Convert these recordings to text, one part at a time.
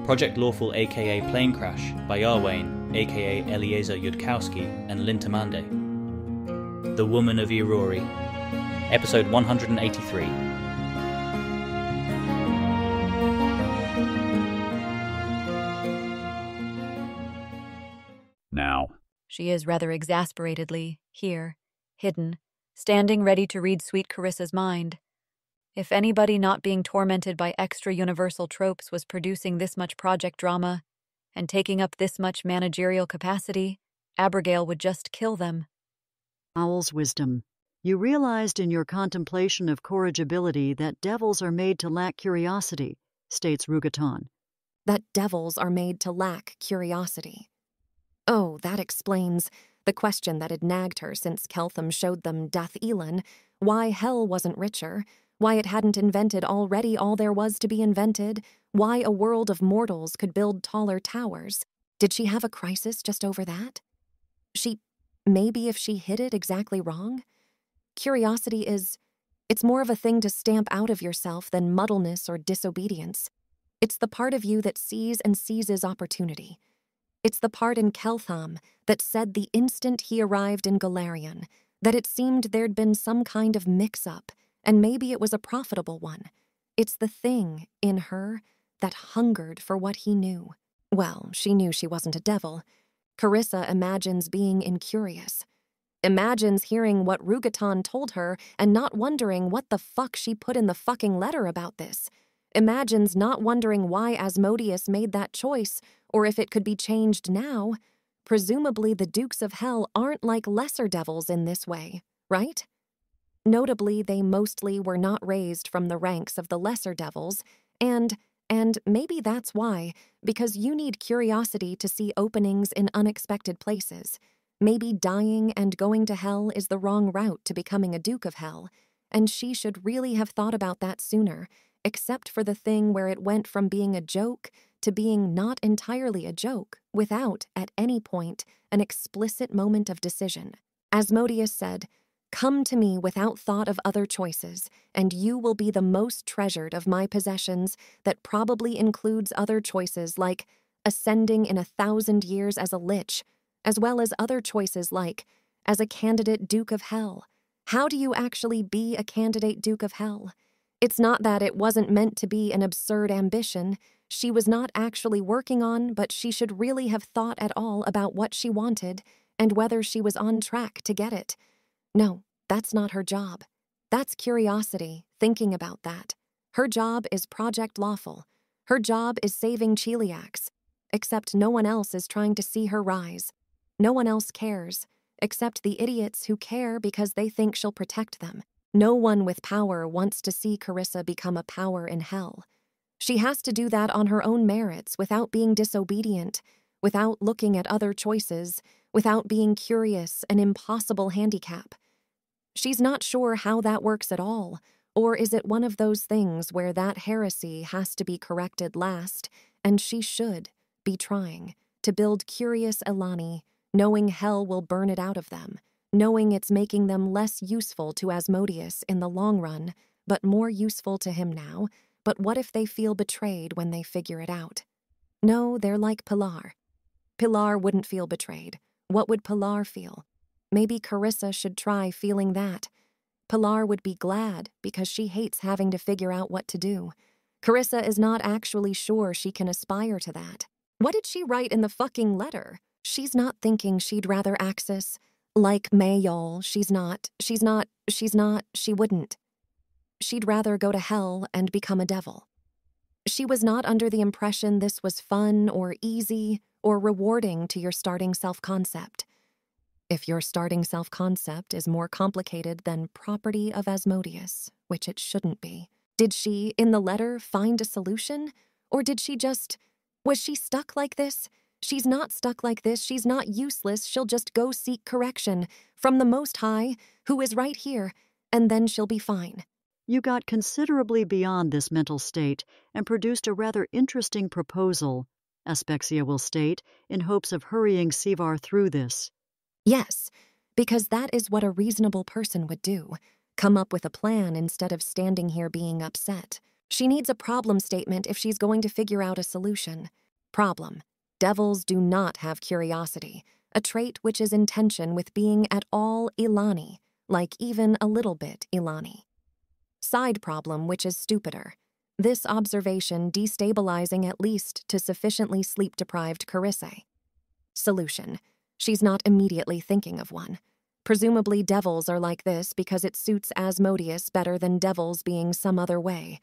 Project Lawful aka Planecrash by Arwayne aka Eliezer Yudkowsky and Lintamande. The Woman of Irori, Episode 183. Now. She is rather exasperatedly, here, hidden, standing ready to read sweet Carissa's mind. If anybody not being tormented by extra-universal tropes was producing this much project drama and taking up this much managerial capacity, Abigail would just kill them. Owl's wisdom. You realized in your contemplation of corrigibility that devils are made to lack curiosity, states Rugaton. That devils are made to lack curiosity. Oh, that explains the question that had nagged her since Keltham showed them Dath Elin, why hell wasn't richer, why it hadn't invented already all there was to be invented, why a world of mortals could build taller towers. Did she have a crisis just over that? Maybe if she hit it exactly wrong? Curiosity it's more of a thing to stamp out of yourself than muddleness or disobedience. It's the part of you that sees and seizes opportunity. It's the part in Keltham that said the instant he arrived in Golarion that it seemed there'd been some kind of mix-up, and maybe it was a profitable one. It's the thing in her that hungered for what he knew. Well, she knew she wasn't a devil. Carissa imagines being incurious. Imagines hearing what Rugaton told her and not wondering what the fuck she put in the fucking letter about this. Imagines not wondering why Asmodeus made that choice, or if it could be changed now. Presumably the Dukes of Hell aren't like lesser devils in this way, right? Notably, they mostly were not raised from the ranks of the lesser devils, and maybe that's why, because you need curiosity to see openings in unexpected places. Maybe dying and going to hell is the wrong route to becoming a Duke of Hell, and she should really have thought about that sooner, except for the thing where it went from being a joke to being not entirely a joke, without, at any point, an explicit moment of decision. Asmodeus said, "Come to me without thought of other choices, and you will be the most treasured of my possessions that probably includes other choices like ascending in 1,000 years as a lich, as well as other choices like, as a candidate Duke of Hell. How do you actually be a candidate Duke of Hell? It's not that it wasn't meant to be an absurd ambition she was not actually working on, but she should really have thought at all about what she wanted and whether she was on track to get it. No, that's not her job. That's curiosity, thinking about that. Her job is Project Lawful. Her job is saving Cheliax. Except no one else is trying to see her rise. No one else cares, except the idiots who care because they think she'll protect them. No one with power wants to see Carissa become a power in hell. She has to do that on her own merits without being disobedient, without looking at other choices, without being curious, an impossible handicap. She's not sure how that works at all, or is it one of those things where that heresy has to be corrected last, and she should be trying to build curious Elani, knowing hell will burn it out of them, knowing it's making them less useful to Asmodeus in the long run, but more useful to him now. But what if they feel betrayed when they figure it out? No, they're like Pilar. Pilar wouldn't feel betrayed. What would Pilar feel? Maybe Carissa should try feeling that. Pilar would be glad because she hates having to figure out what to do. Carissa is not actually sure she can aspire to that. What did she write in the fucking letter? She's not thinking she'd rather access. Like Mayol, she wouldn't. She'd rather go to hell and become a devil. She was not under the impression this was fun or easy or rewarding to your starting self-concept. If your starting self-concept is more complicated than property of Asmodeus, which it shouldn't be, did she, in the letter, find a solution? Or did she was she stuck like this? She's not stuck like this, she's not useless, she'll just go seek correction from the Most High, who is right here, and then she'll be fine. You got considerably beyond this mental state and produced a rather interesting proposal, Aspexia will state, in hopes of hurrying Sevar through this. Yes, because that is what a reasonable person would do. Come up with a plan instead of standing here being upset. She needs a problem statement if she's going to figure out a solution. Problem: devils do not have curiosity, a trait which is in tension with being at all Ilani, like even a little bit Ilani. Side problem which is stupider. This observation destabilizing at least to sufficiently sleep-deprived Carissa. Solution: she's not immediately thinking of one. Presumably devils are like this because it suits Asmodeus better than devils being some other way.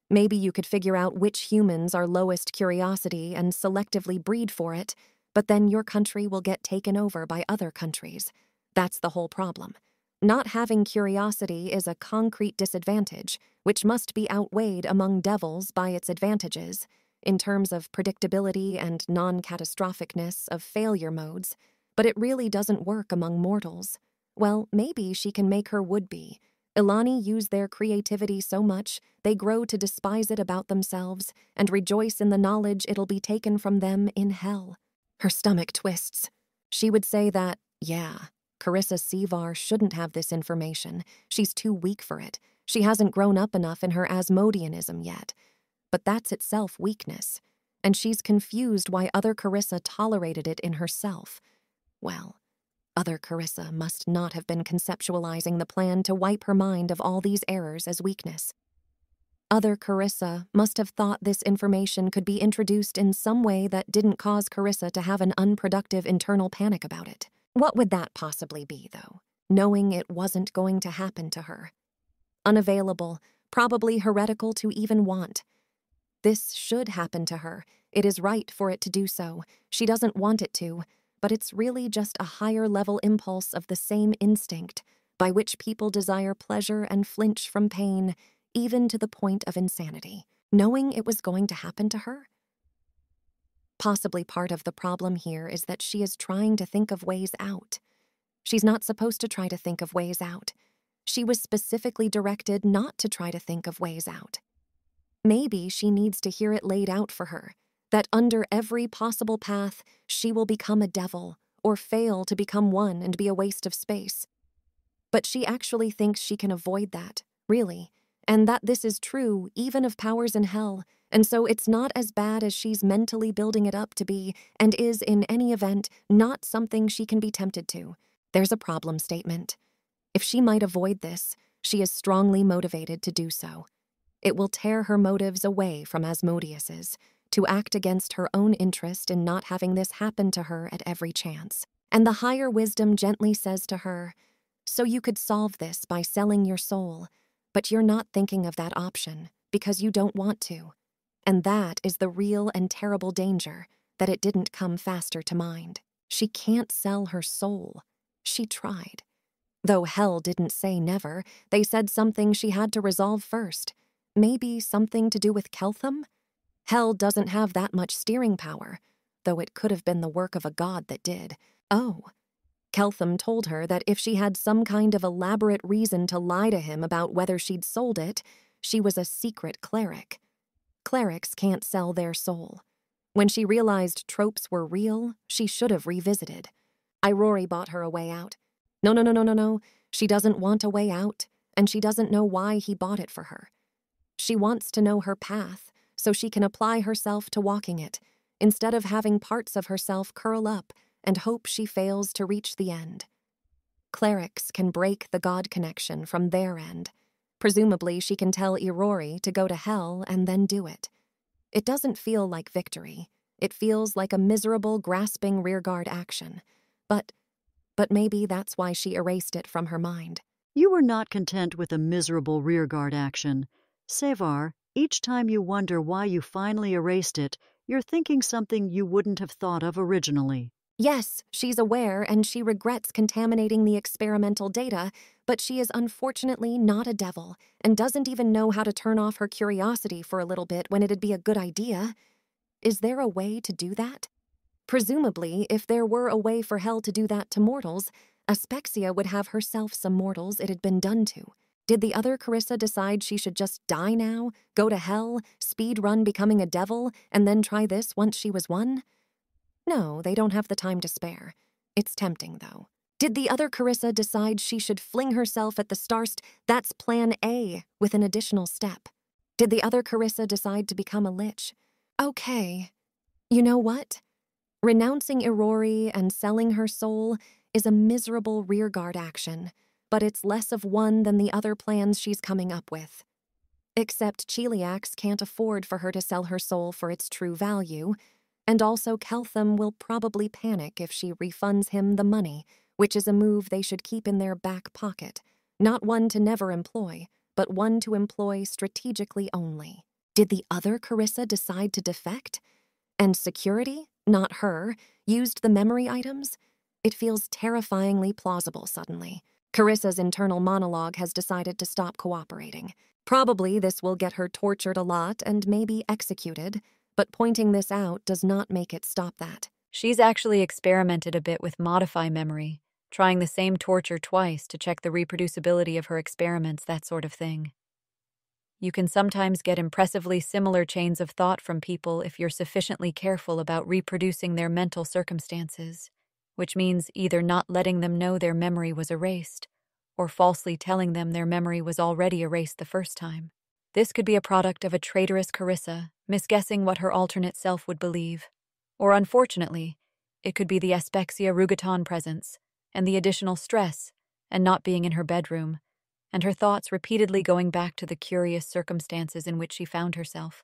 Maybe you could figure out which humans are lowest curiosity and selectively breed for it, but then your country will get taken over by other countries. That's the whole problem. Not having curiosity is a concrete disadvantage, which must be outweighed among devils by its advantages, in terms of predictability and non-catastrophicness of failure modes, but it really doesn't work among mortals. Well, maybe she can make her would-be. Ilani use their creativity so much, they grow to despise it about themselves and rejoice in the knowledge it'll be taken from them in hell. Her stomach twists. She would say that, yeah, Carissa Sevar shouldn't have this information. She's too weak for it. She hasn't grown up enough in her Asmodeanism yet. But that's itself weakness. And she's confused why other Carissa tolerated it in herself. Well, other Carissa must not have been conceptualizing the plan to wipe her mind of all these errors as weakness. Other Carissa must have thought this information could be introduced in some way that didn't cause Carissa to have an unproductive internal panic about it. What would that possibly be, though, knowing it wasn't going to happen to her? Unavailable, probably heretical to even want. This should happen to her. It is right for it to do so. She doesn't want it to, but it's really just a higher-level impulse of the same instinct, by which people desire pleasure and flinch from pain, even to the point of insanity. Knowing it was going to happen to her? Possibly part of the problem here is that she is trying to think of ways out. She's not supposed to try to think of ways out. She was specifically directed not to try to think of ways out. Maybe she needs to hear it laid out for her, that under every possible path, she will become a devil, or fail to become one and be a waste of space. But she actually thinks she can avoid that, really, and that this is true even of powers in hell, and so it's not as bad as she's mentally building it up to be, and is, in any event, not something she can be tempted to. There's a problem statement. If she might avoid this, she is strongly motivated to do so. It will tear her motives away from Asmodeus's, to act against her own interest in not having this happen to her at every chance. And the higher wisdom gently says to her, so you could solve this by selling your soul, but you're not thinking of that option because you don't want to. And that is the real and terrible danger, that it didn't come faster to mind. She can't sell her soul. She tried. Though hell didn't say never, they said something she had to resolve first. Maybe something to do with Keltham? Hell doesn't have that much steering power, though it could have been the work of a god that did. Oh, Keltham told her that if she had some kind of elaborate reason to lie to him about whether she'd sold it, she was a secret cleric. Clerics can't sell their soul. When she realized tropes were real, she should have revisited. Irori bought her a way out. No. She doesn't want a way out, and she doesn't know why he bought it for her. She wants to know her path, so she can apply herself to walking it, instead of having parts of herself curl up and hope she fails to reach the end. Clerics can break the god connection from their end. Presumably, she can tell Irori to go to hell and then do it. It doesn't feel like victory. It feels like a miserable, grasping rearguard action. But maybe that's why she erased it from her mind. You were not content with a miserable rearguard action. Sevar, each time you wonder why you finally erased it, you're thinking something you wouldn't have thought of originally. Yes, she's aware and she regrets contaminating the experimental data, but she is unfortunately not a devil and doesn't even know how to turn off her curiosity for a little bit when it'd be a good idea. Is there a way to do that? Presumably, if there were a way for hell to do that to mortals, Aspexia would have herself some mortals it had been done to. Did the other Carissa decide she should just die now, go to hell, speed run becoming a devil, and then try this once she was one? No, they don't have the time to spare. It's tempting, though. Did the other Carissa decide she should fling herself at the Starst? That's plan A, with an additional step. Did the other Carissa decide to become a lich? Okay. You know what? Renouncing Irori and selling her soul is a miserable rearguard action, but it's less of one than the other plans she's coming up with. Except Cheliax can't afford for her to sell her soul for its true value, and also Keltham will probably panic if she refunds him the money, which is a move they should keep in their back pocket, not one to never employ, but one to employ strategically only. Did the other Carissa decide to defect? And security, not her, used the memory items? It feels terrifyingly plausible suddenly. Carissa's internal monologue has decided to stop cooperating. Probably this will get her tortured a lot and maybe executed, but pointing this out does not make it stop that. She's actually experimented a bit with modify memory, trying the same torture twice to check the reproducibility of her experiments, that sort of thing. You can sometimes get impressively similar chains of thought from people if you're sufficiently careful about reproducing their mental circumstances, which means either not letting them know their memory was erased, or falsely telling them their memory was already erased the first time. This could be a product of a traitorous Carissa, misguessing what her alternate self would believe. Or unfortunately, it could be the Aspexia Rugaton presence, and the additional stress, and not being in her bedroom, and her thoughts repeatedly going back to the curious circumstances in which she found herself,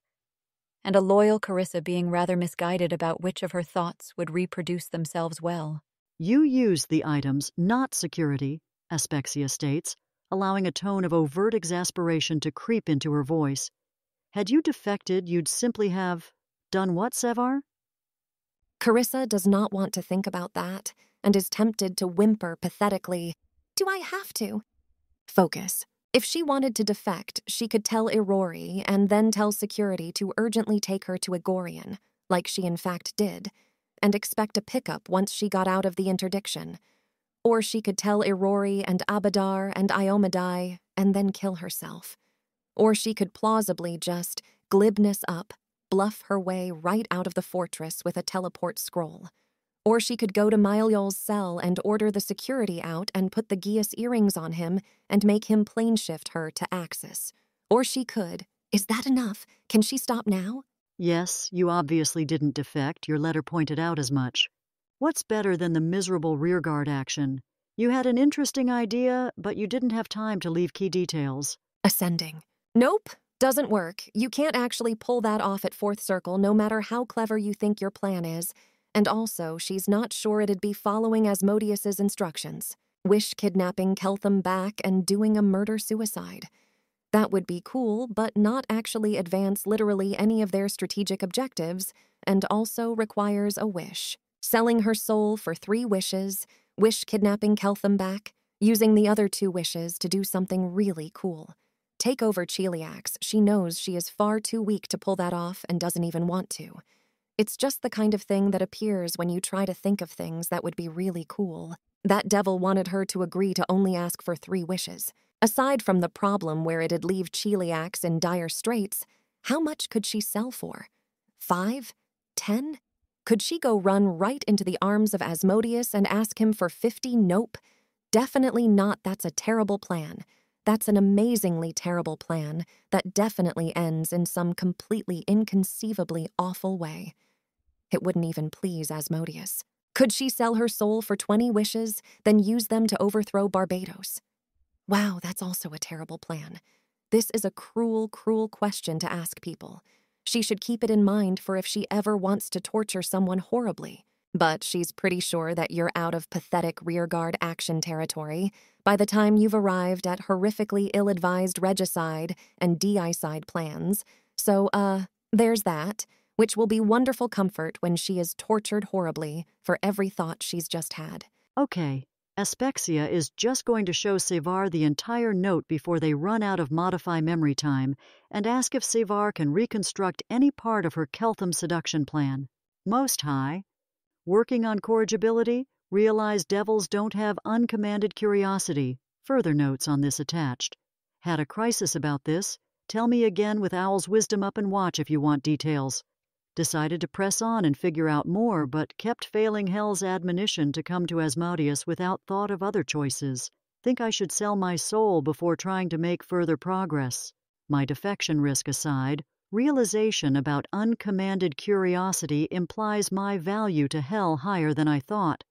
and a loyal Carissa being rather misguided about which of her thoughts would reproduce themselves well. You used the items, not security, Aspexia states, allowing a tone of overt exasperation to creep into her voice. Had you defected, you'd simply have done what, Sevar? Carissa does not want to think about that, and is tempted to whimper pathetically, "Do I have to?" Focus. If she wanted to defect, she could tell Irori and then tell security to urgently take her to Agorian, like she in fact did, and expect a pickup once she got out of the interdiction. Or she could tell Irori and Abadar and Iomadai and then kill herself. Or she could plausibly just glibness up, bluff her way right out of the fortress with a teleport scroll. Or she could go to Mailiol's cell and order the security out and put the Gias earrings on him and make him plane shift her to Axis. Or she could. Is that enough? Can she stop now? Yes, you obviously didn't defect. Your letter pointed out as much. What's better than the miserable rearguard action? You had an interesting idea, but you didn't have time to leave key details. Ascending. Nope, doesn't work. You can't actually pull that off at Fourth Circle, no matter how clever you think your plan is. And also, she's not sure it'd be following Asmodeus's instructions. Wish kidnapping Keltham back and doing a murder-suicide. That would be cool, but not actually advance literally any of their strategic objectives, and also requires a wish. Selling her soul for 3 wishes, wish kidnapping Keltham back, using the other 2 wishes to do something really cool. Take over Cheliax. She knows she is far too weak to pull that off and doesn't even want to. It's just the kind of thing that appears when you try to think of things that would be really cool. That devil wanted her to agree to only ask for 3 wishes. Aside from the problem where it'd leave Cheliax in dire straits, how much could she sell for? 5? 10? Could she go run right into the arms of Asmodeus and ask him for 50? Nope. Definitely not. That's a terrible plan. That's an amazingly terrible plan that definitely ends in some completely inconceivably awful way. It wouldn't even please Asmodeus. Could she sell her soul for 20 wishes, then use them to overthrow Barbados? Wow, that's also a terrible plan. This is a cruel, cruel question to ask people. She should keep it in mind for if she ever wants to torture someone horribly. But she's pretty sure that you're out of pathetic rearguard action territory by the time you've arrived at horrifically ill-advised regicide and deicide plans. So, there's that, which will be wonderful comfort when she is tortured horribly for every thought she's just had. Okay, Aspexia is just going to show Sevar the entire note before they run out of modify memory time and ask if Sevar can reconstruct any part of her Keltham seduction plan. Most High. Working on corrigibility, realize devils don't have uncommanded curiosity. Further notes on this attached. Had a crisis about this. Tell me again with Owl's wisdom up and watch if you want details. Decided to press on and figure out more, but kept failing Hell's admonition to come to Asmodeus without thought of other choices. Think I should sell my soul before trying to make further progress. My defection risk aside, realization about uncommanded curiosity implies my value to hell higher than I thought.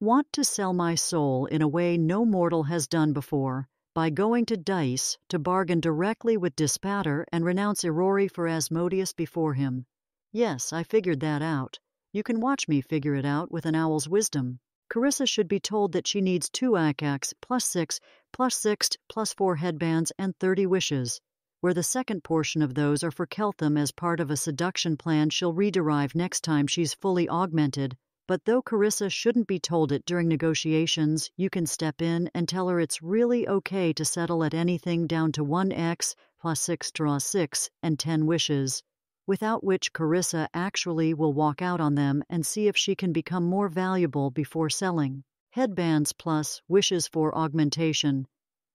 Want to sell my soul in a way no mortal has done before, by going to Dice to bargain directly with Dispatter and renounce Irori for Asmodeus before him. Yes, I figured that out. You can watch me figure it out with an owl's wisdom. Carissa should be told that she needs 2 Akaks plus 6 plus 6 plus 4 headbands and 30 wishes, where the second portion of those are for Keltham as part of a seduction plan she'll rederive next time she's fully augmented. But though Carissa shouldn't be told it during negotiations, you can step in and tell her it's really okay to settle at anything down to 1x plus 6 draws 6 and 10 wishes, without which Carissa actually will walk out on them and see if she can become more valuable before selling. Headbands plus wishes for augmentation.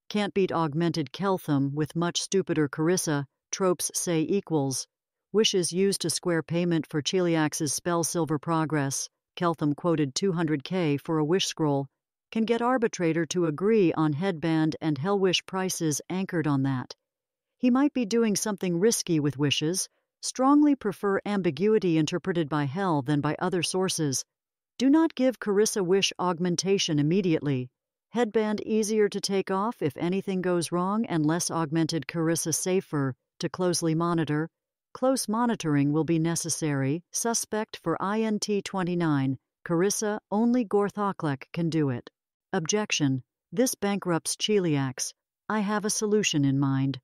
Can't beat augmented Keltham with much stupider Carissa, tropes say equals. Wishes used to square payment for Cheliax's spell silver progress. Keltham quoted 200k for a wish scroll. Can get arbitrator to agree on headband and hellwish prices anchored on that. He might be doing something risky with wishes. Strongly prefer ambiguity interpreted by hell than by other sources. Do not give Carissa wish augmentation immediately. Headband easier to take off if anything goes wrong and less augmented Carissa safer to closely monitor. Close monitoring will be necessary. Suspect for INT 29. Carissa, only Gorthoklek can do it. Objection. This bankrupts Cheliax. I have a solution in mind.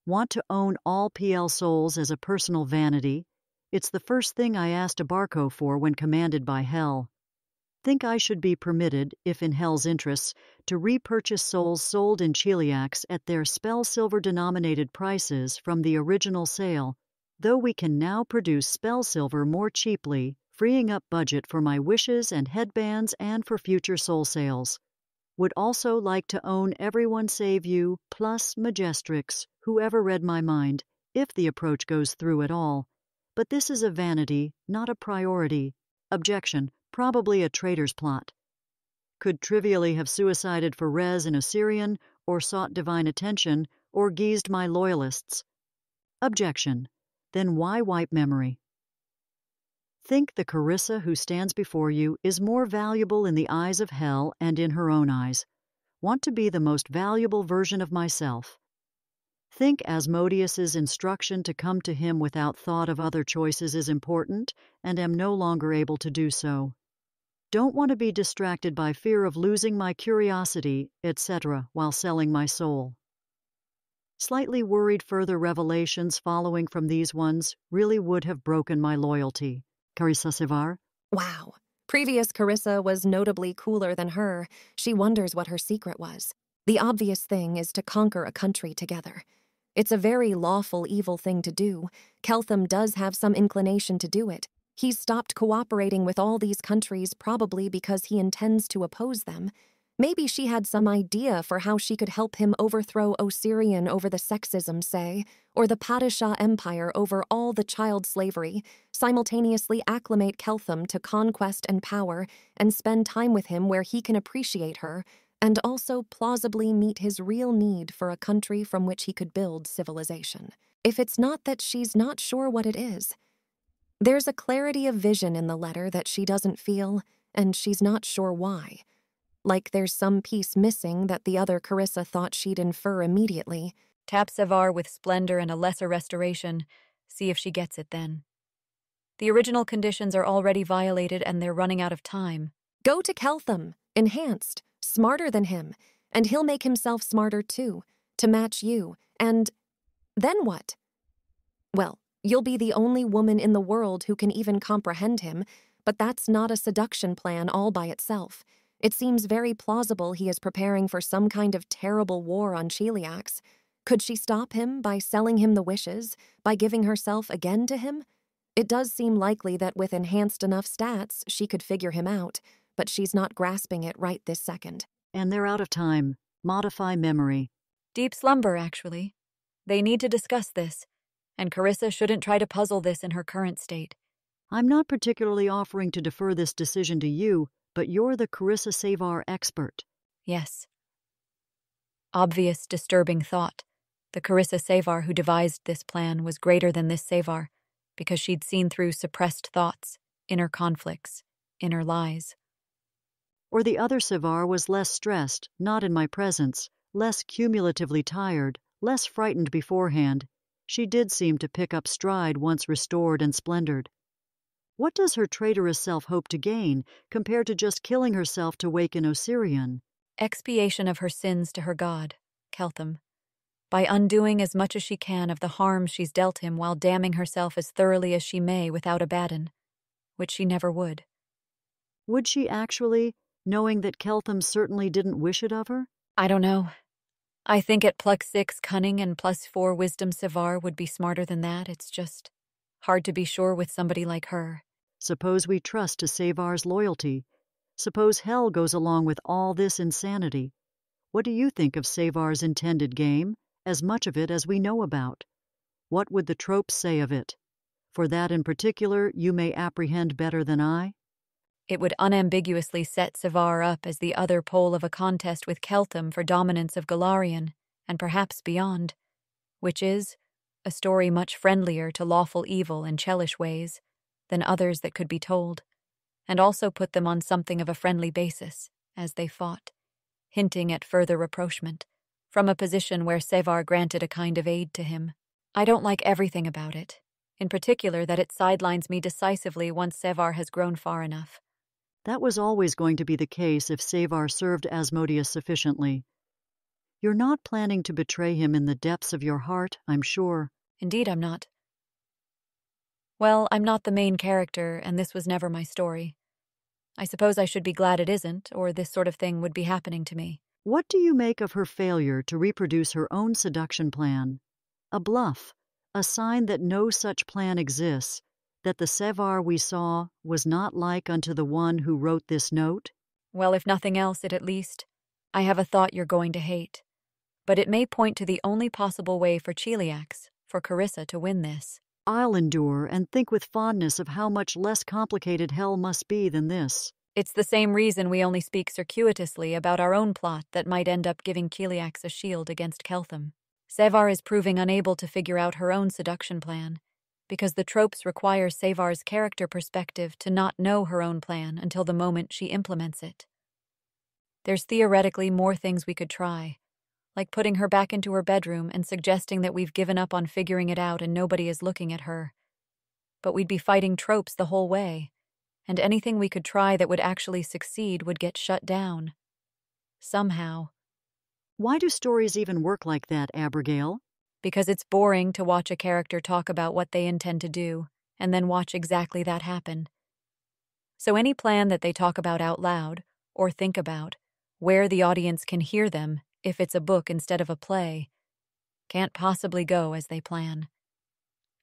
Want to own all PL souls as a personal vanity? It's the first thing I asked a Barco for when commanded by Hell. Think I should be permitted, if in Hell's interests, to repurchase souls sold in Cheliax at their spell silver denominated prices from the original sale, though we can now produce spell silver more cheaply, freeing up budget for my wishes and headbands and for future soul sales. Would also like to own everyone save you, plus Majestrix, whoever read my mind, if the approach goes through at all. But this is a vanity, not a priority. Objection. Probably a traitor's plot. Could trivially have suicided for res in Assyrian, or sought divine attention, or geezed my loyalists. Objection. Then why wipe memory? Think the Carissa who stands before you is more valuable in the eyes of Hell and in her own eyes. Want to be the most valuable version of myself. Think Asmodeus's instruction to come to him without thought of other choices is important, and am no longer able to do so. Don't want to be distracted by fear of losing my curiosity, etc., while selling my soul. Slightly worried further revelations following from these ones really would have broken my loyalty. Carissa Sevar? Wow. Previous Carissa was notably cooler than her. She wonders what her secret was. The obvious thing is to conquer a country together. It's a very lawful evil thing to do. Keltham does have some inclination to do it. He's stopped cooperating with all these countries probably because he intends to oppose them. Maybe she had some idea for how she could help him overthrow Osirian over the sexism, say, or the Padishah Empire over all the child slavery, simultaneously acclimate Keltham to conquest and power, and spend time with him where he can appreciate her, and also plausibly meet his real need for a country from which he could build civilization. If it's not that she's not sure what it is. There's a clarity of vision in the letter that she doesn't feel, and she's not sure why. Like there's some piece missing that the other Carissa thought she'd infer immediately. Tap Sevar with splendor and a lesser restoration. See if she gets it then. The original conditions are already violated and they're running out of time. Go to Keltham, enhanced, smarter than him, and he'll make himself smarter too, to match you, and then what? Well, you'll be the only woman in the world who can even comprehend him, but that's not a seduction plan all by itself. It seems very plausible he is preparing for some kind of terrible war on Cheliax. Could she stop him by selling him the wishes, by giving herself again to him? It does seem likely that with enhanced enough stats, she could figure him out, but she's not grasping it right this second. And they're out of time. Modify memory. Deep slumber, actually. They need to discuss this, and Carissa shouldn't try to puzzle this in her current state. I'm not particularly offering to defer this decision to you, but you're the Carissa Sevar expert. Yes. Obvious, disturbing thought. The Carissa Savar who devised this plan was greater than this Savar, because she'd seen through suppressed thoughts, inner conflicts, inner lies. Or the other Savar was less stressed, not in my presence, less cumulatively tired, less frightened beforehand. She did seem to pick up stride once restored and splendored. What does her traitorous self hope to gain compared to just killing herself to waken Osirian? Expiation of her sins to her god, Keltham, by undoing as much as she can of the harm she's dealt him while damning herself as thoroughly as she may without abaddon, which she never would. Would she actually, knowing that Keltham certainly didn't wish it of her? I don't know. I think at +6 cunning and +4 wisdom Savar would be smarter than that. It's just hard to be sure with somebody like her. Suppose we trust to Savar's loyalty. Suppose Hell goes along with all this insanity. What do you think of Savar's intended game, as much of it as we know about? What would the tropes say of it? For that in particular you may apprehend better than I? It would unambiguously set Savar up as the other pole of a contest with Keltham for dominance of Golarion, and perhaps beyond, which is a story much friendlier to lawful evil and Chelish ways than others that could be told, and also put them on something of a friendly basis, as they fought, hinting at further rapprochement, from a position where Savar granted a kind of aid to him. I don't like everything about it, in particular that it sidelines me decisively once Savar has grown far enough. That was always going to be the case if Savar served Asmodeus sufficiently. You're not planning to betray him in the depths of your heart, I'm sure. Indeed, I'm not. Well, I'm not the main character, and this was never my story. I suppose I should be glad it isn't, or this sort of thing would be happening to me. What do you make of her failure to reproduce her own seduction plan? A bluff, a sign that no such plan exists, that the Savar we saw was not like unto the one who wrote this note? Well, if nothing else, at least, I have a thought you're going to hate. But it may point to the only possible way for Cheliax, for Carissa to win this. I'll endure and think with fondness of how much less complicated Hell must be than this. It's the same reason we only speak circuitously about our own plot that might end up giving Cheliax a shield against Keltham. Savar is proving unable to figure out her own seduction plan, because the tropes require Savar's character perspective to not know her own plan until the moment she implements it. There's theoretically more things we could try, like putting her back into her bedroom and suggesting that we've given up on figuring it out and nobody is looking at her. But we'd be fighting tropes the whole way, and anything we could try that would actually succeed would get shut down. Somehow. Why do stories even work like that, Abigail? Because it's boring to watch a character talk about what they intend to do, and then watch exactly that happen. So any plan that they talk about out loud, or think about, where the audience can hear them, if it's a book instead of a play, can't possibly go as they plan.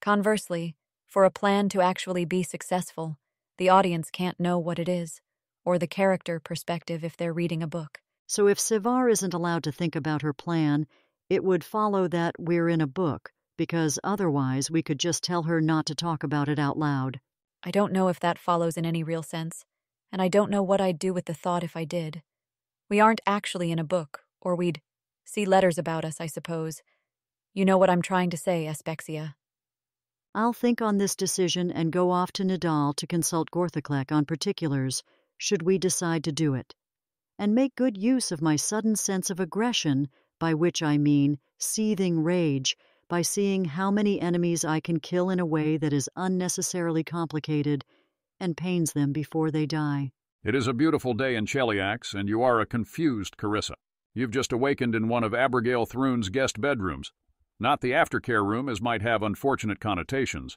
Conversely, for a plan to actually be successful, the audience can't know what it is, or the character perspective if they're reading a book. So if Savar isn't allowed to think about her plan, it would follow that we're in a book, because otherwise we could just tell her not to talk about it out loud. I don't know if that follows in any real sense, and I don't know what I'd do with the thought if I did. We aren't actually in a book, or we'd see letters about us, I suppose. You know what I'm trying to say, Aspexia. I'll think on this decision and go off to Nidal to consult Gorthoclek on particulars, should we decide to do it, and make good use of my sudden sense of aggression, by which I mean seething rage, by seeing how many enemies I can kill in a way that is unnecessarily complicated and pains them before they die. It is a beautiful day in Cheliax, and you are a confused Carissa. You've just awakened in one of Abigail Thrune's guest bedrooms. Not the aftercare room, as might have unfortunate connotations.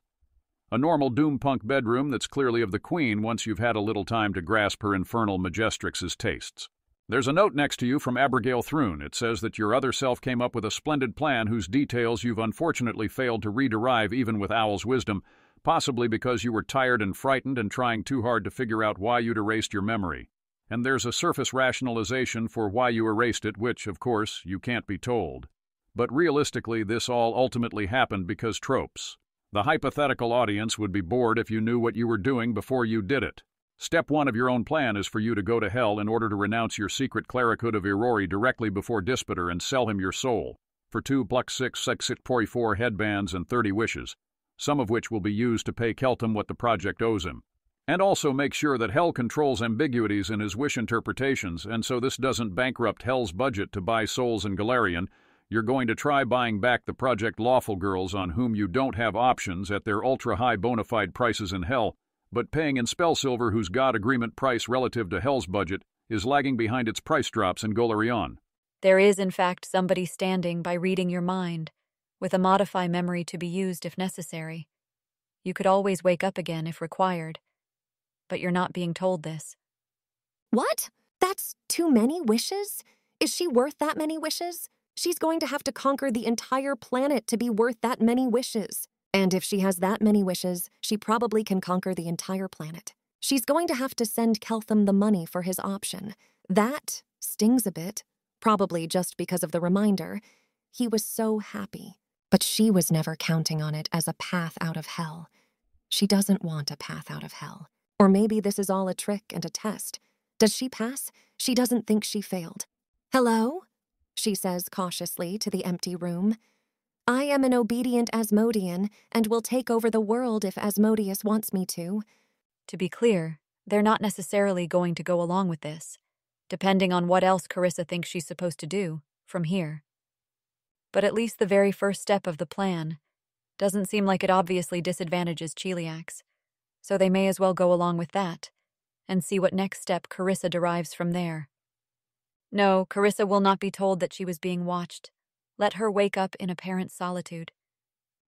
A normal doompunk bedroom that's clearly of the Queen once you've had a little time to grasp her infernal Majestrix's tastes. There's a note next to you from Abigail Thrune. It says that your other self came up with a splendid plan whose details you've unfortunately failed to rederive even with Owl's wisdom, possibly because you were tired and frightened and trying too hard to figure out why you'd erased your memory. And there's a surface rationalization for why you erased it, which, of course, you can't be told. But realistically, this all ultimately happened because tropes. The hypothetical audience would be bored if you knew what you were doing before you did it. Step 1 of your own plan is for you to go to Hell in order to renounce your secret clerichood of Irori directly before Dispeter and sell him your soul. for 2 Pluck 6 644 headbands and 30 wishes, some of which will be used to pay Keltham what the project owes him. And also make sure that Hell controls ambiguities in his wish interpretations, and so this doesn't bankrupt Hell's budget to buy souls in Galarian, you're going to try buying back the Project Lawful girls on whom you don't have options at their ultra-high bona fide prices in Hell, but paying in spell silver whose God agreement price relative to Hell's budget is lagging behind its price drops in Golarion. There is, in fact, somebody standing by reading your mind, with a modify memory to be used if necessary. You could always wake up again if required. But you're not being told this. What? That's too many wishes? Is she worth that many wishes? She's going to have to conquer the entire planet to be worth that many wishes. And if she has that many wishes, she probably can conquer the entire planet. She's going to have to send Keltham the money for his option. That stings a bit, probably just because of the reminder. He was so happy. But she was never counting on it as a path out of hell. She doesn't want a path out of hell. Or maybe this is all a trick and a test. Does she pass? She doesn't think she failed. "Hello?" she says cautiously to the empty room. "I am an obedient Asmodean and will take over the world if Asmodeus wants me to." To be clear, they're not necessarily going to go along with this, depending on what else Carissa thinks she's supposed to do from here. But at least the very first step of the plan doesn't seem like it obviously disadvantages Cheliax, so they may as well go along with that and see what next step Carissa derives from there. No, Carissa will not be told that she was being watched. Let her wake up in apparent solitude.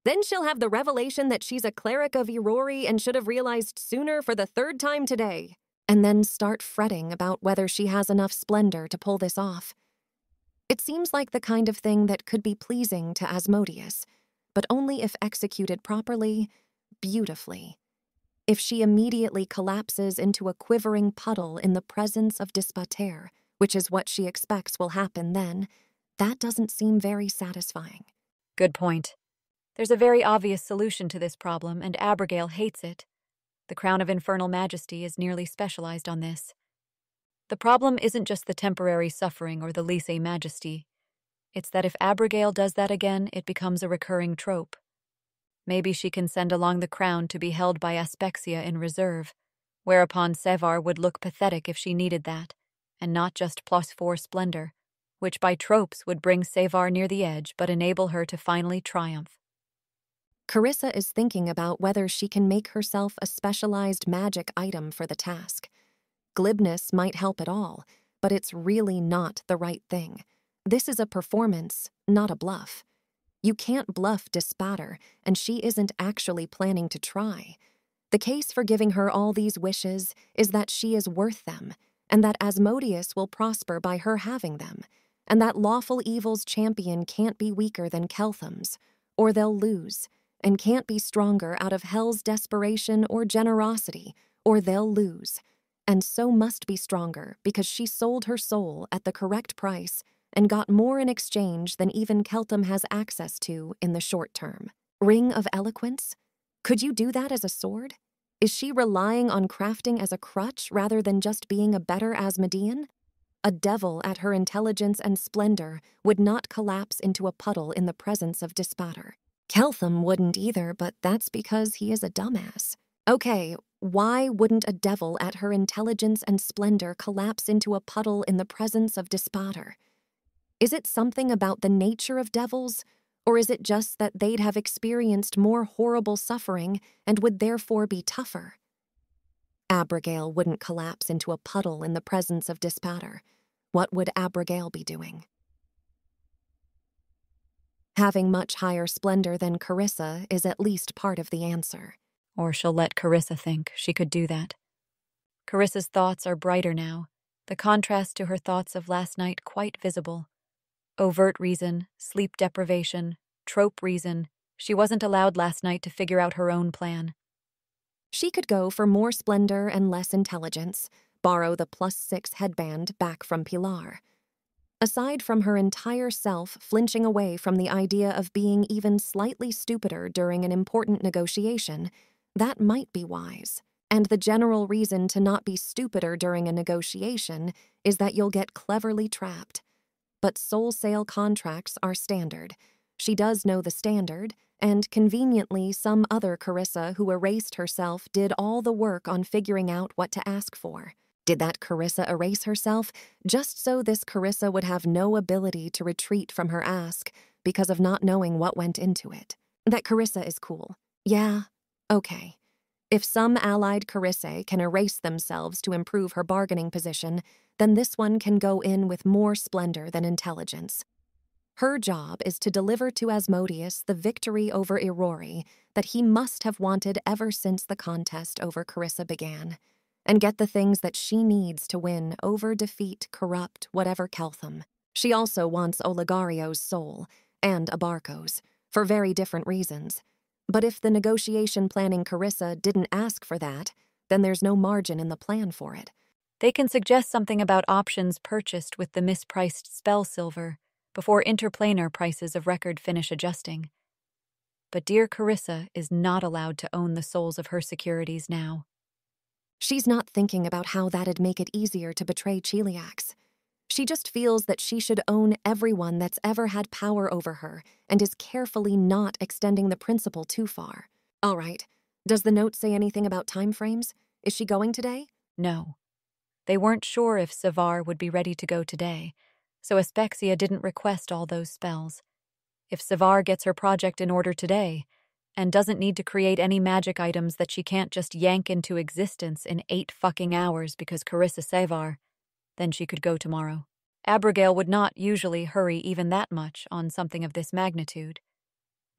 Then she'll have the revelation that she's a cleric of Irori and should have realized sooner for the 3rd time today, and then start fretting about whether she has enough splendor to pull this off. It seems like the kind of thing that could be pleasing to Asmodeus, but only if executed properly, beautifully. If she immediately collapses into a quivering puddle in the presence of Dispater, which is what she expects will happen then, that doesn't seem very satisfying. Good point. There's a very obvious solution to this problem, and Abigail hates it. The Crown of Infernal Majesty is nearly specialized on this. The problem isn't just the temporary suffering or the Lycée Majesty. It's that if Abigail does that again, it becomes a recurring trope. Maybe she can send along the crown to be held by Aspexia in reserve, whereupon Sevar would look pathetic if she needed that, and not just +4 splendor, which by tropes would bring Sevar near the edge but enable her to finally triumph. Carissa is thinking about whether she can make herself a specialized magic item for the task. Glibness might help at all, but it's really not the right thing. This is a performance, not a bluff. You can't bluff Dispater, and she isn't actually planning to try. The case for giving her all these wishes is that she is worth them, and that Asmodeus will prosper by her having them, and that lawful evil's champion can't be weaker than Keltham's, or they'll lose, and can't be stronger out of Hell's desperation or generosity, or they'll lose, and so must be stronger because she sold her soul at the correct price and got more in exchange than even Keltham has access to in the short term. Ring of Eloquence? Could you do that as a sword? Is she relying on crafting as a crutch rather than just being a better Asmodean? A devil at her intelligence and splendor would not collapse into a puddle in the presence of Dispater. Keltham wouldn't either, but that's because he is a dumbass. Okay, why wouldn't a devil at her intelligence and splendor collapse into a puddle in the presence of Dispater? Is it something about the nature of devils, or is it just that they'd have experienced more horrible suffering and would therefore be tougher? Abigail wouldn't collapse into a puddle in the presence of Dispater. What would Abigail be doing? Having much higher splendor than Carissa is at least part of the answer. Or she'll let Carissa think she could do that. Carissa's thoughts are brighter now, the contrast to her thoughts of last night quite visible. Overt reason, sleep deprivation, trope reason. She wasn't allowed last night to figure out her own plan. She could go for more splendor and less intelligence, borrow the +6 headband back from Pilar. Aside from her entire self flinching away from the idea of being even slightly stupider during an important negotiation, that might be wise. And the general reason to not be stupider during a negotiation is that you'll get cleverly trapped. but soul sale contracts are standard. She does know the standard, and conveniently some other Carissa who erased herself did all the work on figuring out what to ask for. Did that Carissa erase herself just so this Carissa would have no ability to retreat from her ask because of not knowing what went into it? That Carissa is cool. Yeah, okay. If some allied Carissa can erase themselves to improve her bargaining position, then this one can go in with more splendor than intelligence. Her job is to deliver to Asmodeus the victory over Irori that he must have wanted ever since the contest over Carissa began, and get the things that she needs to win over, defeat, corrupt, whatever Keltham. She also wants Oligario's soul, and Abarco's, for very different reasons. But if the negotiation planning Carissa didn't ask for that, then there's no margin in the plan for it. They can suggest something about options purchased with the mispriced spell silver before interplanar prices of record finish adjusting. But dear Carissa is not allowed to own the souls of her securities now. She's not thinking about how that'd make it easier to betray Cheliax. She just feels that she should own everyone that's ever had power over her and is carefully not extending the principle too far. All right, does the note say anything about time frames? Is she going today? No. They weren't sure if Savar would be ready to go today, so Aspexia didn't request all those spells. If Savar gets her project in order today, and doesn't need to create any magic items that she can't just yank into existence in 8 fucking hours because Carissa Savar, then she could go tomorrow. Abigail would not usually hurry even that much on something of this magnitude,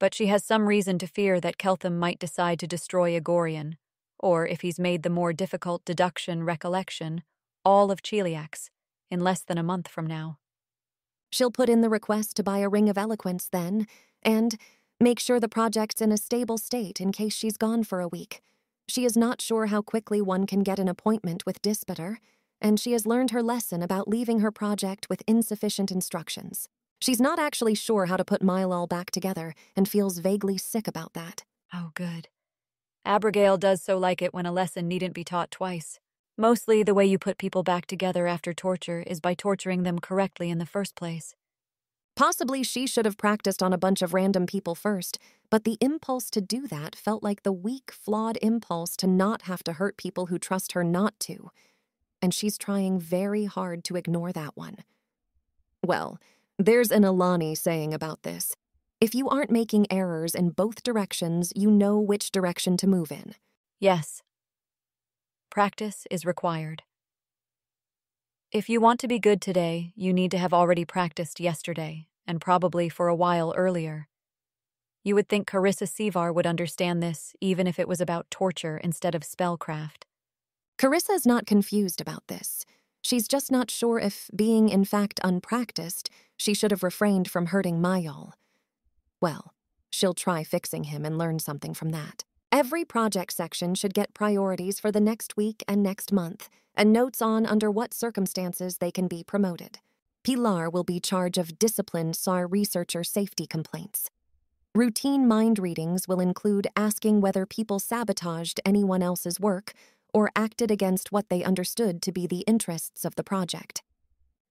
but she has some reason to fear that Keltham might decide to destroy Agorian, or if he's made the more difficult deduction recollection, all of Cheliax, in less than a month from now. She'll put in the request to buy a Ring of Eloquence then, and make sure the project's in a stable state in case she's gone for a week. She is not sure how quickly one can get an appointment with Dispeter, and she has learned her lesson about leaving her project with insufficient instructions. She's not actually sure how to put Mylol back together and feels vaguely sick about that. Oh, good. Abigail does so like it when a lesson needn't be taught twice. Mostly the way you put people back together after torture is by torturing them correctly in the first place. Possibly she should have practiced on a bunch of random people first, but the impulse to do that felt like the weak, flawed impulse to not have to hurt people who trust her not to. And she's trying very hard to ignore that one. Well, there's an Alani saying about this. If you aren't making errors in both directions, you know which direction to move in. Yes. Practice is required. If you want to be good today, you need to have already practiced yesterday, and probably for a while earlier. You would think Carissa Sevar would understand this, even if it was about torture instead of spellcraft. Carissa's not confused about this. She's just not sure if, being in fact unpracticed, she should have refrained from hurting Mayol. Well, she'll try fixing him and learn something from that. Every project section should get priorities for the next week and next month, and notes on under what circumstances they can be promoted. Pilar will be charge of disciplined SAR researcher safety complaints. Routine mind readings will include asking whether people sabotaged anyone else's work or acted against what they understood to be the interests of the project.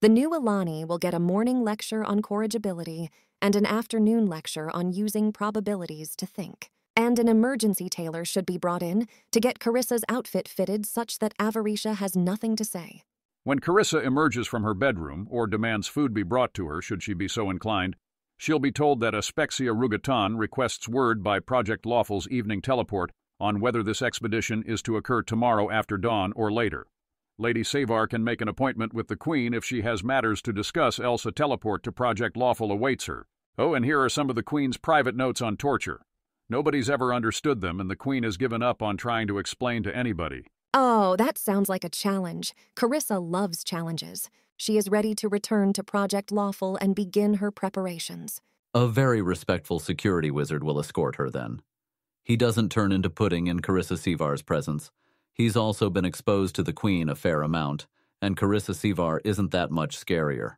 The new Alani will get a morning lecture on corrigibility and an afternoon lecture on using probabilities to think. And an emergency tailor should be brought in to get Carissa's outfit fitted such that Avaricia has nothing to say. When Carissa emerges from her bedroom or demands food be brought to her should she be so inclined, she'll be told that Aspexia Rugatan requests word by Project Lawful's evening teleport on whether this expedition is to occur tomorrow after dawn or later. Lady Savar can make an appointment with the Queen if she has matters to discuss, else a teleport to Project Lawful awaits her. Oh, and here are some of the Queen's private notes on torture. Nobody's ever understood them, and the Queen has given up on trying to explain to anybody. Oh, that sounds like a challenge. Carissa loves challenges. She is ready to return to Project Lawful and begin her preparations. A very respectful security wizard will escort her then. He doesn't turn into pudding in Carissa Sevar's presence. He's also been exposed to the Queen a fair amount, and Carissa Sevar isn't that much scarier.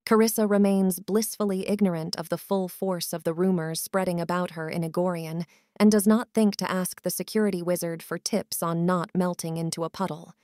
Carissa remains blissfully ignorant of the full force of the rumors spreading about her in Agorian, and does not think to ask the security wizard for tips on not melting into a puddle.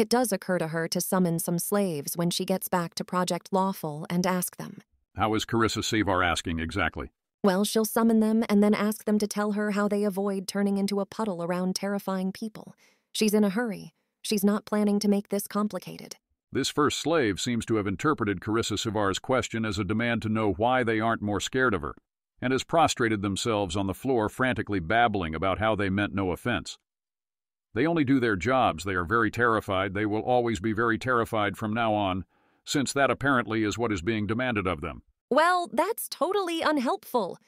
It does occur to her to summon some slaves when she gets back to Project Lawful and ask them. How is Carissa Sevar asking exactly? Well, she'll summon them and then ask them to tell her how they avoid turning into a puddle around terrifying people. She's in a hurry. She's not planning to make this complicated. This first slave seems to have interpreted Carissa Sevar's question as a demand to know why they aren't more scared of her, and has prostrated themselves on the floor frantically babbling about how they meant no offense. They only do their jobs. They are very terrified. They will always be very terrified from now on, since that apparently is what is being demanded of them. Well, that's totally unhelpful.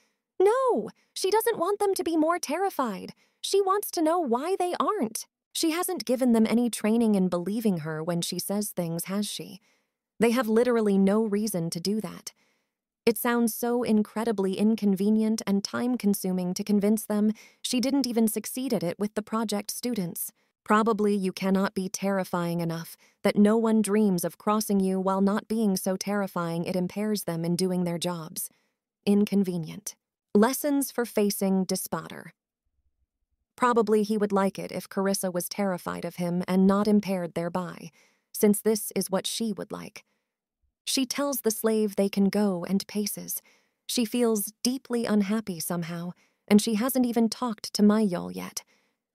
No, she doesn't want them to be more terrified. She wants to know why they aren't. She hasn't given them any training in believing her when she says things, has she? They have literally no reason to do that. It sounds so incredibly inconvenient and time-consuming to convince them she didn't even succeed at it with the project students. Probably you cannot be terrifying enough that no one dreams of crossing you while not being so terrifying it impairs them in doing their jobs. Inconvenient. Lessons for facing Despater. Probably he would like it if Carissa was terrified of him and not impaired thereby, since this is what she would like. She tells the slave they can go and paces. She feels deeply unhappy somehow, and she hasn't even talked to Mayol yet.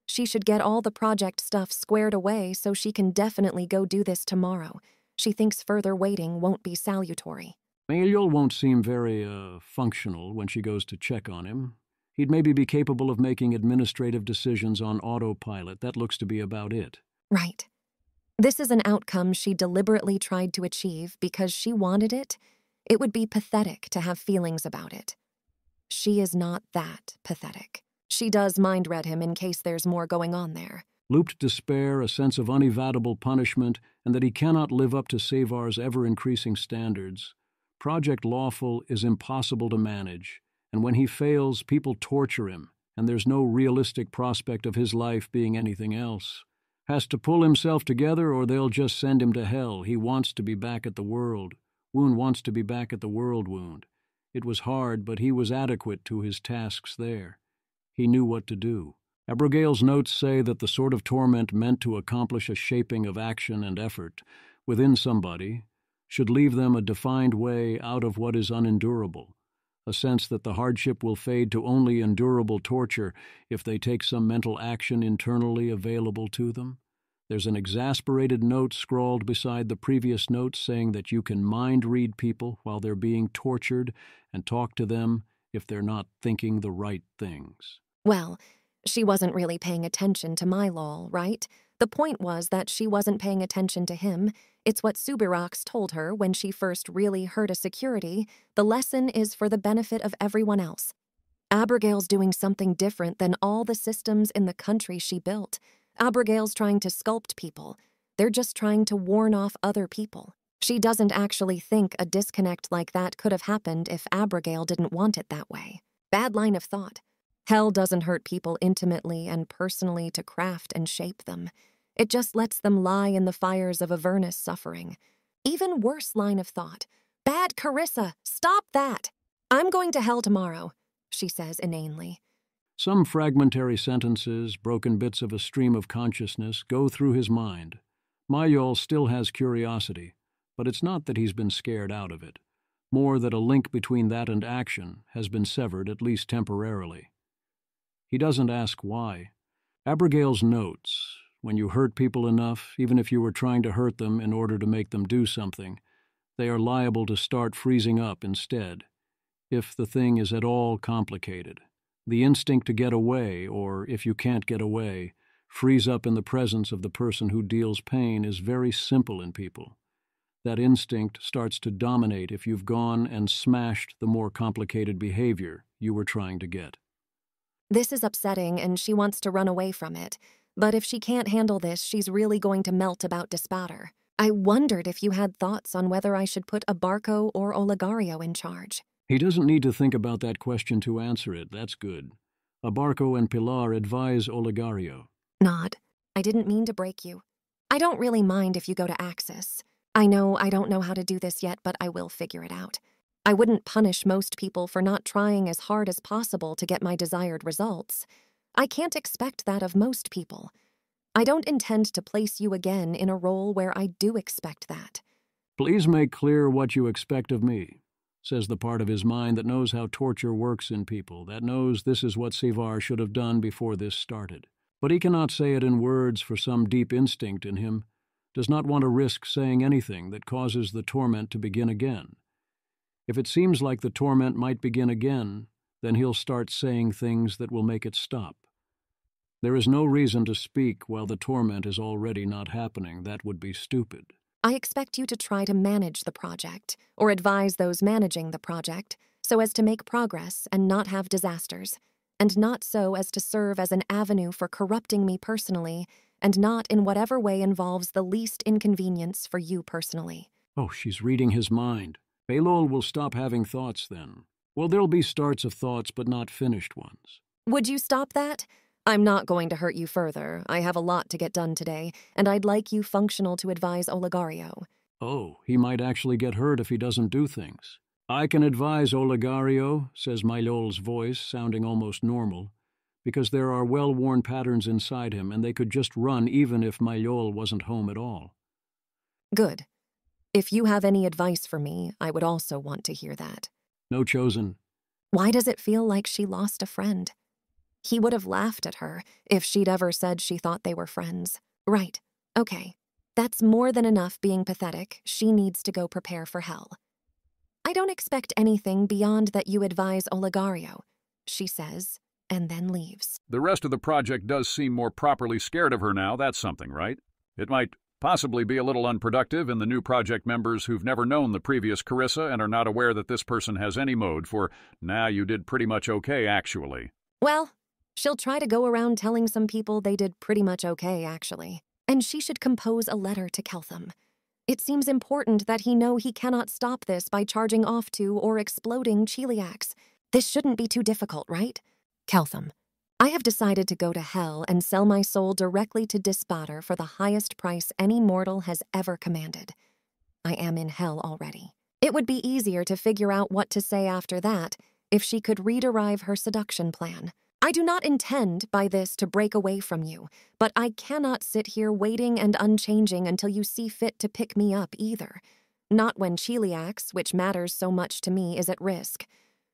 She should get all the project stuff squared away so she can definitely go do this tomorrow. She thinks further waiting won't be salutary. Mayol won't seem very, functional when she goes to check on him. He'd maybe be capable of making administrative decisions on autopilot. That looks to be about it. Right. This is an outcome she deliberately tried to achieve because she wanted it. It would be pathetic to have feelings about it. She is not that pathetic. She does mind-read him in case there's more going on there. Looped despair, a sense of unevadable punishment, and that he cannot live up to Sevar's ever-increasing standards. Project Lawful is impossible to manage, and when he fails, people torture him, and there's no realistic prospect of his life being anything else. Has to pull himself together or they'll just send him to hell. He wants to be back at the world. Wound wants to be back at the world, Wound. It was hard, but he was adequate to his tasks there. He knew what to do. Abigail's notes say that the sort of torment meant to accomplish a shaping of action and effort within somebody should leave them a defined way out of what is unendurable, a sense that the hardship will fade to only endurable torture if they take some mental action internally available to them. There's an exasperated note scrawled beside the previous notes saying that you can mind-read people while they're being tortured and talk to them if they're not thinking the right things. Well, she wasn't really paying attention to Mylol, right? The point was that she wasn't paying attention to him. It's what Subirax told her when she first really heard a security. The lesson is for the benefit of everyone else. Abigail's doing something different than all the systems in the country she built. Abigail's trying to sculpt people. They're just trying to warn off other people. She doesn't actually think a disconnect like that could have happened if Abigail didn't want it that way. Bad line of thought. Hell doesn't hurt people intimately and personally to craft and shape them. It just lets them lie in the fires of Avernus suffering. Even worse line of thought. Bad Carissa, stop that! I'm going to hell tomorrow, she says inanely. Some fragmentary sentences, broken bits of a stream of consciousness, go through his mind. Mayol still has curiosity, but it's not that he's been scared out of it. More that a link between that and action has been severed, at least temporarily. He doesn't ask why. Abigail's notes, when you hurt people enough, even if you were trying to hurt them in order to make them do something, they are liable to start freezing up instead, if the thing is at all complicated. The instinct to get away, or if you can't get away, freeze up in the presence of the person who deals pain is very simple in people. That instinct starts to dominate if you've gone and smashed the more complicated behavior you were trying to get. This is upsetting and she wants to run away from it, but if she can't handle this, she's really going to melt about Despater. I wondered if you had thoughts on whether I should put Abarco or Olegario in charge. He doesn't need to think about that question to answer it. That's good. Abarco and Pilar advise Olegario. Nod. I didn't mean to break you. I don't really mind if you go to Axis. I know I don't know how to do this yet, but I will figure it out. I wouldn't punish most people for not trying as hard as possible to get my desired results. I can't expect that of most people. I don't intend to place you again in a role where I do expect that. Please make clear what you expect of me, says the part of his mind that knows how torture works in people, that knows this is what Sivar should have done before this started. But he cannot say it in words for some deep instinct in him, does not want to risk saying anything that causes the torment to begin again. If it seems like the torment might begin again, then he'll start saying things that will make it stop. There is no reason to speak while the torment is already not happening. That would be stupid. I expect you to try to manage the project, or advise those managing the project, so as to make progress and not have disasters, and not so as to serve as an avenue for corrupting me personally, and not in whatever way involves the least inconvenience for you personally. Oh, she's reading his mind. Belol will stop having thoughts then. Well, there'll be starts of thoughts, but not finished ones. Would you stop that? I'm not going to hurt you further. I have a lot to get done today, and I'd like you functional to advise Olegario. Oh, he might actually get hurt if he doesn't do things. I can advise Olegario, says Mailol's voice, sounding almost normal, because there are well-worn patterns inside him, and they could just run even if Mailol wasn't home at all. Good. If you have any advice for me, I would also want to hear that. No, Chosen. Why does it feel like she lost a friend? He would have laughed at her if she'd ever said she thought they were friends. Right. Okay. That's more than enough being pathetic. She needs to go prepare for hell. I don't expect anything beyond that you advise Olegario, she says, and then leaves. The rest of the project does seem more properly scared of her now. That's something, right? It might possibly be a little unproductive in the new project members who've never known the previous Carissa and are not aware that this person has any mode, for now you did pretty much okay, actually. Well, she'll try to go around telling some people they did pretty much okay, actually. And she should compose a letter to Keltham. It seems important that he know he cannot stop this by charging off to or exploding Cheliax. This shouldn't be too difficult, right? Keltham, I have decided to go to hell and sell my soul directly to Dispater for the highest price any mortal has ever commanded. I am in hell already. It would be easier to figure out what to say after that if she could rederive her seduction plan. I do not intend by this to break away from you, but I cannot sit here waiting and unchanging until you see fit to pick me up either. Not when Cheliax, which matters so much to me, is at risk.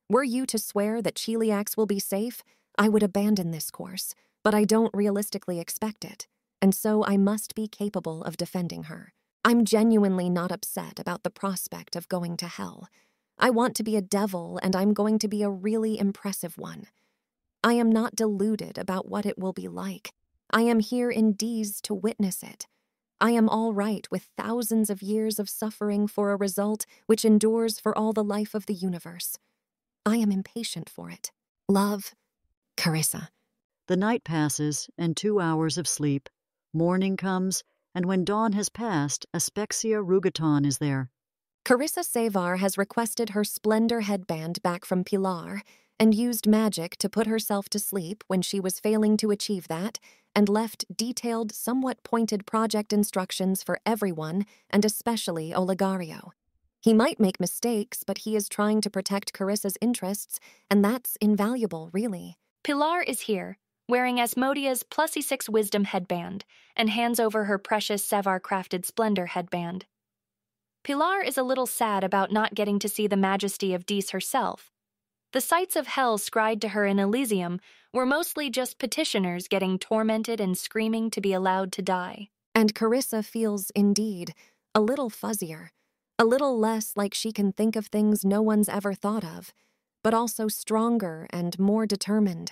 Were you to swear that Cheliax will be safe, I would abandon this course, but I don't realistically expect it, and so I must be capable of defending her. I'm genuinely not upset about the prospect of going to hell. I want to be a devil, and I'm going to be a really impressive one. I am not deluded about what it will be like. I am here in D's to witness it. I am all right with thousands of years of suffering for a result which endures for all the life of the universe. I am impatient for it. Love, Carissa. The night passes, and 2 hours of sleep. Morning comes, and when dawn has passed, Aspexia Rugaton is there. Carissa Sevar has requested her splendor headband back from Pilar and used magic to put herself to sleep when she was failing to achieve that, and left detailed, somewhat pointed project instructions for everyone, and especially Olegario. He might make mistakes, but he is trying to protect Carissa's interests, and that's invaluable, really. Pilar is here, wearing Asmodea's +6 wisdom headband, and hands over her precious Sevar-crafted splendor headband. Pilar is a little sad about not getting to see the majesty of Dis herself. The sights of hell scried to her in Elysium were mostly just petitioners getting tormented and screaming to be allowed to die. And Carissa feels, indeed, a little fuzzier, a little less like she can think of things no one's ever thought of, but also stronger and more determined,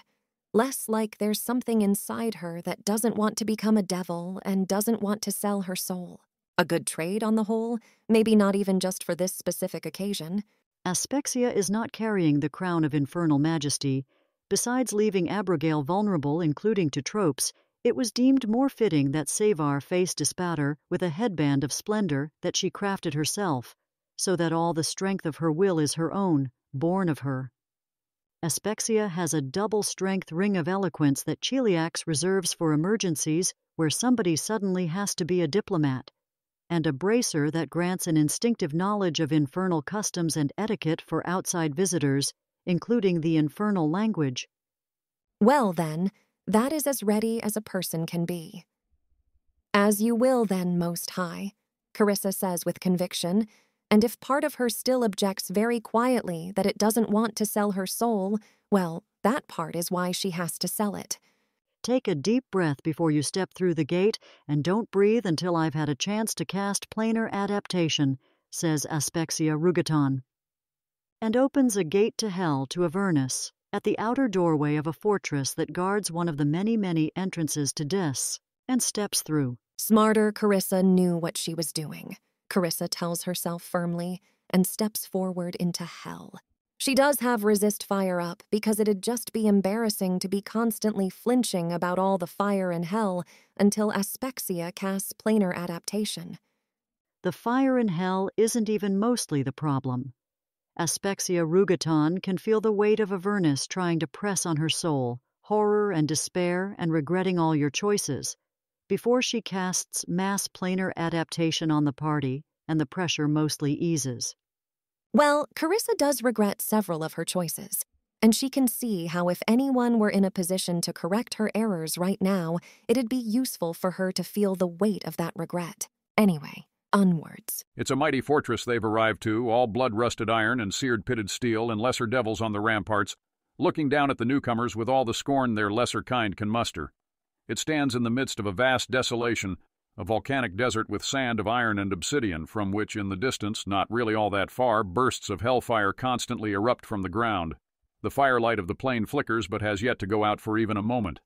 less like there's something inside her that doesn't want to become a devil and doesn't want to sell her soul. A good trade on the whole, maybe not even just for this specific occasion. Aspexia is not carrying the crown of infernal majesty. Besides leaving Abigail vulnerable, including to tropes, it was deemed more fitting that Sevar face Dispater with a headband of splendor that she crafted herself, so that all the strength of her will is her own, born of her. Aspexia has a double-strength ring of eloquence that Cheliax reserves for emergencies where somebody suddenly has to be a diplomat, and a bracer that grants an instinctive knowledge of infernal customs and etiquette for outside visitors, including the infernal language. Well, then, that is as ready as a person can be. As you will then, Most High, Carissa says with conviction, and if part of her still objects very quietly that it doesn't want to sell her soul, well, that part is why she has to sell it. Take a deep breath before you step through the gate, and don't breathe until I've had a chance to cast planar adaptation, says Aspexia Rugaton, and opens a gate to hell to Avernus, at the outer doorway of a fortress that guards one of the many entrances to Dis, and steps through. Smarter Carissa knew what she was doing, Carissa tells herself firmly, and steps forward into hell. She does have resist fire up because it'd just be embarrassing to be constantly flinching about all the fire in hell until Aspexia casts planar adaptation. The fire in hell isn't even mostly the problem. Aspexia Rugaton can feel the weight of Avernus trying to press on her soul, horror and despair and regretting all your choices, before she casts mass planar adaptation on the party, and the pressure mostly eases. Well, Carissa does regret several of her choices, and she can see how if anyone were in a position to correct her errors right now, it'd be useful for her to feel the weight of that regret. Anyway, onwards. It's a mighty fortress they've arrived to, all blood-rusted iron and seared pitted steel and lesser devils on the ramparts, looking down at the newcomers with all the scorn their lesser kind can muster. It stands in the midst of a vast desolation, a volcanic desert with sand of iron and obsidian, from which in the distance, not really all that far, bursts of hellfire constantly erupt from the ground. The firelight of the plain flickers but has yet to go out for even a moment.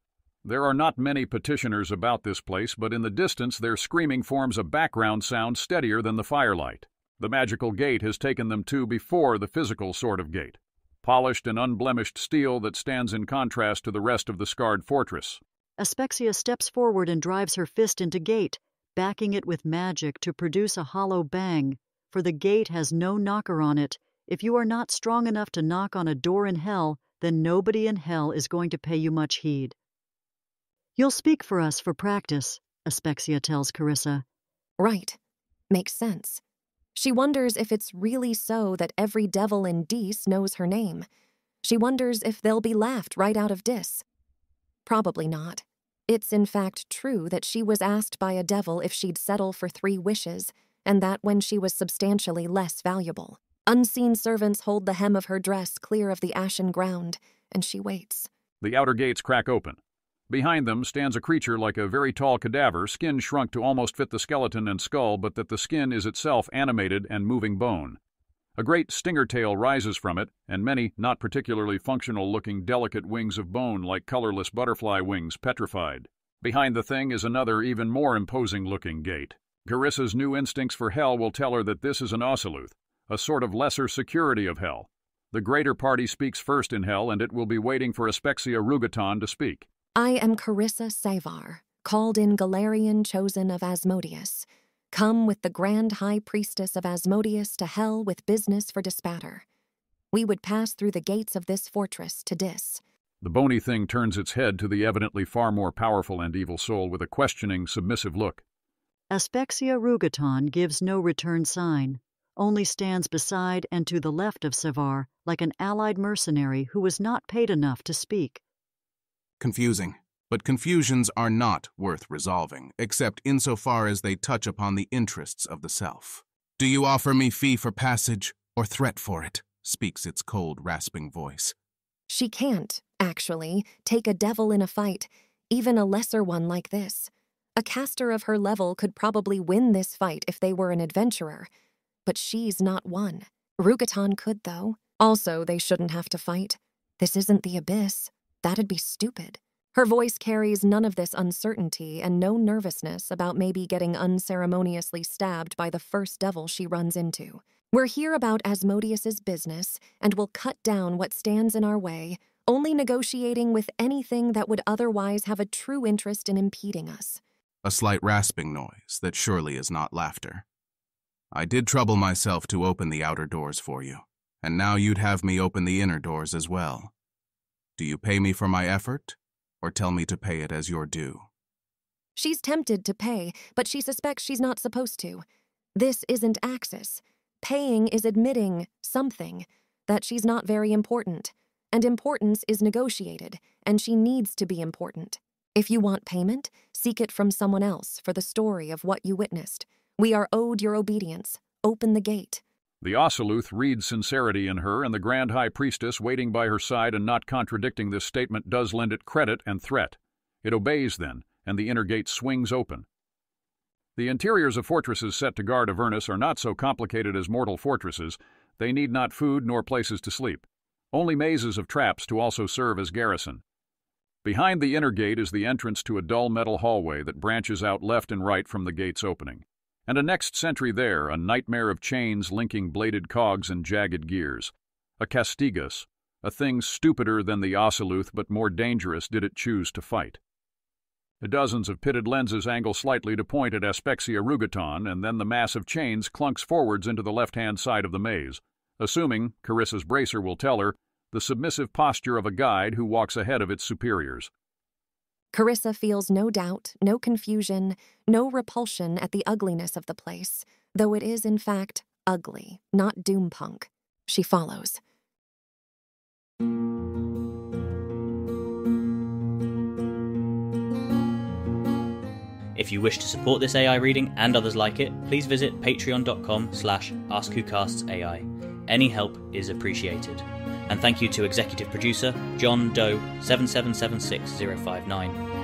There are not many petitioners about this place, but in the distance their screaming forms a background sound steadier than the firelight. The magical gate has taken them to before the physical sort of gate, polished and unblemished steel that stands in contrast to the rest of the scarred fortress. Aspexia steps forward and drives her fist into gate, backing it with magic to produce a hollow bang, for the gate has no knocker on it. If you are not strong enough to knock on a door in hell, then nobody in hell is going to pay you much heed. You'll speak for us for practice, Aspexia tells Carissa. Right. Makes sense. She wonders if it's really so that every devil in Dis knows her name. She wonders if they'll be laughed right out of Dis. Probably not. It's in fact true that she was asked by a devil if she'd settle for 3 wishes, and that when she was substantially less valuable. Unseen servants hold the hem of her dress clear of the ashen ground, and she waits. The outer gates crack open. Behind them stands a creature like a very tall cadaver, skin shrunk to almost fit the skeleton and skull, but that the skin is itself animated and moving bone. A great stinger tail rises from it, and many not particularly functional-looking delicate wings of bone like colorless butterfly wings petrified. Behind the thing is another, even more imposing-looking gate. Carissa's new instincts for hell will tell her that this is an Osiluth, a sort of lesser security of hell. The greater party speaks first in hell, and it will be waiting for Aspexia Rugaton to speak. I am Carissa Savar, called in Galarian chosen of Asmodeus. Come with the grand high priestess of Asmodeus to hell with business for despatter. We would pass through the gates of this fortress to Dis. The bony thing turns its head to the evidently far more powerful and evil soul with a questioning, submissive look. Aspexia Rugaton gives no return sign, only stands beside and to the left of Savar like an allied mercenary who was not paid enough to speak. Confusing. But confusions are not worth resolving, except insofar as they touch upon the interests of the self. Do you offer me fee for passage, or threat for it? Speaks its cold, rasping voice. She can't, actually, take a devil in a fight, even a lesser one like this. A caster of her level could probably win this fight if they were an adventurer. But she's not one. Rugaton could, though. Also, they shouldn't have to fight. This isn't the Abyss. That'd be stupid. Her voice carries none of this uncertainty and no nervousness about maybe getting unceremoniously stabbed by the first devil she runs into. We're here about Asmodeus's business, and we'll cut down what stands in our way, only negotiating with anything that would otherwise have a true interest in impeding us. A slight rasping noise that surely is not laughter. I did trouble myself to open the outer doors for you, and now you'd have me open the inner doors as well. Do you pay me for my effort? Or tell me to pay it as your due? She's tempted to pay, but she suspects she's not supposed to. This isn't Axis. Paying is admitting something, that she's not very important. And importance is negotiated, and she needs to be important. If you want payment, seek it from someone else for the story of what you witnessed. We are owed your obedience. Open the gate. The Osuluth reads sincerity in her, and the Grand High Priestess waiting by her side and not contradicting this statement does lend it credit and threat. It obeys then, and the inner gate swings open. The interiors of fortresses set to guard Avernus are not so complicated as mortal fortresses. They need not food nor places to sleep. Only mazes of traps to also serve as garrison. Behind the inner gate is the entrance to a dull metal hallway that branches out left and right from the gate's opening. And a next sentry there, a nightmare of chains linking bladed cogs and jagged gears. A Castigus, a thing stupider than the Osuluth but more dangerous did it choose to fight. Dozens of pitted lenses angle slightly to point at Aspexia rugaton, and then the mass of chains clunks forwards into the left-hand side of the maze, assuming, Carissa's bracer will tell her, the submissive posture of a guide who walks ahead of its superiors. Carissa feels no doubt, no confusion, no repulsion at the ugliness of the place, though it is in fact ugly, not doompunk. She follows. If you wish to support this AI reading and others like it, please visit patreon.com/AskWhoCastsAI. Any help is appreciated. And thank you to executive producer John Doe 7776059